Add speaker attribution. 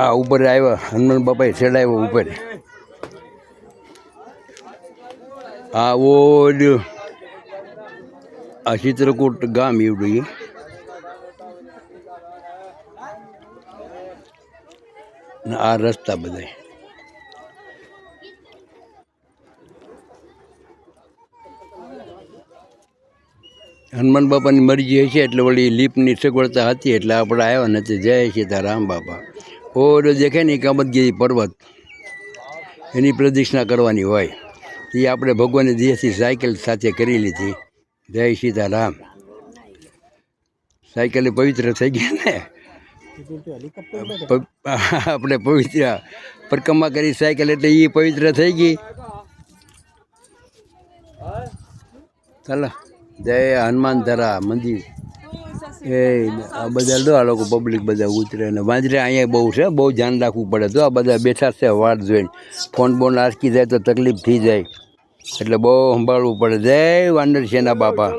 Speaker 1: આ ઉપર આવ્યા હનુમાન બાપાએ ચડાવ્યો ઉપર. આ ઓલું આ ચિત્રકૂટ ગામ એવડું આ રસ્તા બધા હનુમાન બાપાની મરજી હશે એટલે વળી લીપની સગવડતા હતી એટલે આપણે આવ્યા નથી. જય સીતારામ બાપા. ઓલો દેખાય ને કામતગીરી પર્વત એની પ્રદક્ષિણા કરવાની હોય એ આપણે ભગવાનની દેશથી સાયકલ સાથે કરી લીધી. જય સીતારામ. સાયકલ પવિત્ર થઈ ગઈ ને આપણે પવિત્ર પરિક્રમા કરી સાયકલ એટલે એ પવિત્ર થઈ ગઈ. ચાલો જય હનુમાન ધરા મંદિર. એ આ બધા દો આ લોકો પબ્લિક બધા ઉતરે ને વાંદરે અહીંયા બહુ છે, બહુ ધ્યાન રાખવું પડે. તો આ બધા બેઠા છે વાટ જોઈને. ફોન બોન આસકી જાય તો તકલીફ થઈ જાય એટલે બહુ સંભાળવું પડે. જય વાનર સેના બાપા.